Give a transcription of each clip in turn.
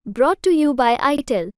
Brought to you by ITEL.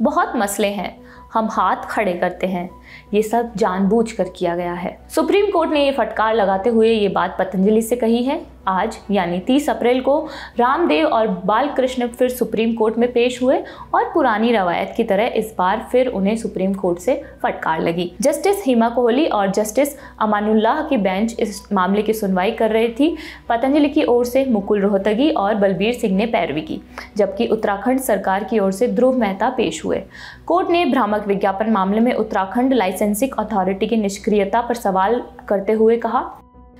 बहुत मसले हैं, हम हाथ खड़े करते हैं, ये सब जानबूझकर किया गया है। सुप्रीम कोर्ट ने ये फटकार लगाते हुए ये बात पतंजलि से कही है। आज यानी 30 अप्रैल को रामदेव और बालकृष्ण फिर सुप्रीम कोर्ट में पेश हुए और पुरानी रवायत की तरह इस बार फिर उन्हें सुप्रीम कोर्ट से फटकार लगी। जस्टिस हिमा कोहली और जस्टिस अमानुल्लाह की बेंच इस मामले की सुनवाई कर रही थी। पतंजलि की ओर से मुकुल रोहतगी और बलबीर सिंह ने पैरवी की, जबकि उत्तराखंड सरकार की ओर से ध्रुव मेहता पेश हुए। कोर्ट ने भ्रामक विज्ञापन मामले में उत्तराखंड लाइसेंसिंग अथॉरिटी की निष्क्रियता पर सवाल करते हुए कहा,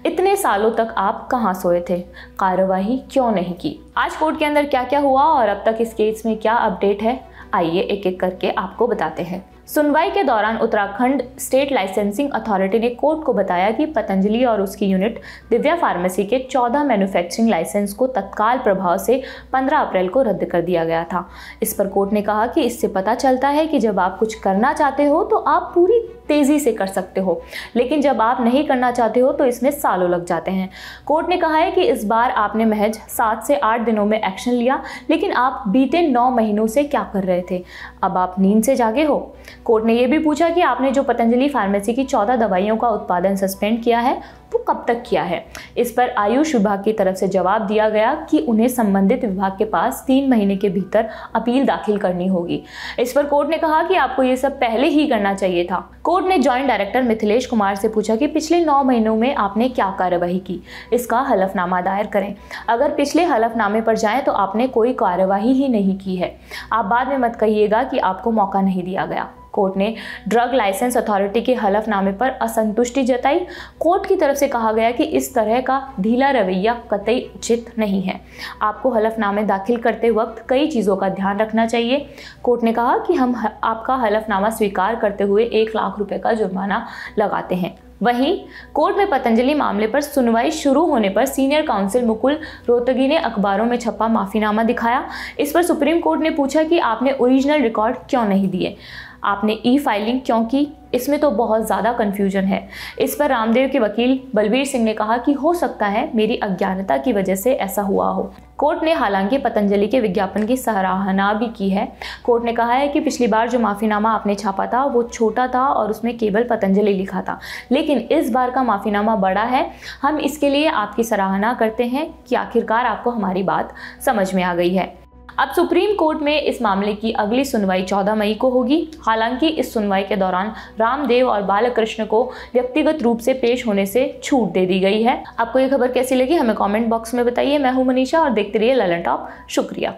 इतने सालों तक आप कहां सोए थे, कार्रवाई क्यों नहीं की। आज कोर्ट के अंदर क्या क्या हुआ और अब तक इस केस में क्या अपडेट है, आइए एक एक करके आपको बताते हैं। सुनवाई के दौरान उत्तराखंड स्टेट लाइसेंसिंग अथॉरिटी ने कोर्ट को बताया कि पतंजलि और उसकी यूनिट दिव्या फार्मेसी के 14 मैन्युफैक्चरिंग लाइसेंस को तत्काल प्रभाव से 15 अप्रैल को रद्द कर दिया गया था। इस पर कोर्ट ने कहा कि इससे पता चलता है कि जब आप कुछ करना चाहते हो तो आप पूरी तेजी से कर सकते हो, लेकिन जब आप नहीं करना चाहते हो तो इसमें सालों लग जाते हैं। कोर्ट ने कहा है कि इस बार आपने महज 7 से 8 दिनों में एक्शन लिया, लेकिन आप बीते 9 महीनों से क्या कर रहे थे, अब आप नींद से जागे हो। कोर्ट ने यह भी पूछा कि आपने जो पतंजलि फार्मेसी की 14 दवाइयों का उत्पादन सस्पेंड किया है वो कब तक किया है। इस पर आयुष विभाग की तरफ से जवाब दिया गया कि उन्हें संबंधित विभाग के पास 3 महीने के भीतर अपील दाखिल करनी होगी। इस पर कोर्ट ने कहा कि आपको ये सब पहले ही करना चाहिए था। कोर्ट ने जॉइंट डायरेक्टर मिथिलेश कुमार से पूछा कि पिछले 9 महीनों में आपने क्या कार्यवाही की, इसका हलफनामा दायर करें। अगर पिछले हलफनामे पर जाएं तो आपने कोई कार्यवाही ही नहीं की है। आप बाद में मत कहिएगा कि आपको मौका नहीं दिया गया। कोर्ट ने ड्रग लाइसेंस अथॉरिटी के हलफनामे पर असंतुष्टि जताई। कोर्ट की तरफ से कहा गया कि इस तरह का ढीला रवैया कतई उचित नहीं है। आपको हलफनामे दाखिल करते वक्त कई चीज़ों का ध्यान रखना चाहिए। कोर्ट ने कहा कि हम आपका हलफनामा स्वीकार करते हुए 1 लाख रुपए का जुर्माना लगाते हैं। वहीं कोर्ट में पतंजलि मामले पर सुनवाई शुरू होने पर सीनियर काउंसिल मुकुल रोहतगी ने अखबारों में छपा माफीनामा दिखाया। इस पर सुप्रीम कोर्ट ने पूछा कि आपने ओरिजिनल रिकॉर्ड क्यों नहीं दिए, आपने ई फाइलिंग क्यों की, इसमें तो बहुत ज़्यादा कन्फ्यूजन है। इस पर रामदेव के वकील बलबीर सिंह ने कहा कि हो सकता है मेरी अज्ञानता की वजह से ऐसा हुआ हो। कोर्ट ने हालांकि पतंजलि के विज्ञापन की सराहना भी की है। कोर्ट ने कहा है कि पिछली बार जो माफीनामा आपने छापा था वो छोटा था और उसमें केवल पतंजलि लिखा था, लेकिन इस बार का माफीनामा बड़ा है। हम इसके लिए आपकी सराहना करते हैं कि आखिरकार आपको हमारी बात समझ में आ गई है। अब सुप्रीम कोर्ट में इस मामले की अगली सुनवाई 14 मई को होगी। हालांकि इस सुनवाई के दौरान रामदेव और बालकृष्ण को व्यक्तिगत रूप से पेश होने से छूट दे दी गई है। आपको ये खबर कैसी लगी हमें कमेंट बॉक्स में बताइए। मैं हूं मनीषा और देखते रहिए ललन टॉप। शुक्रिया।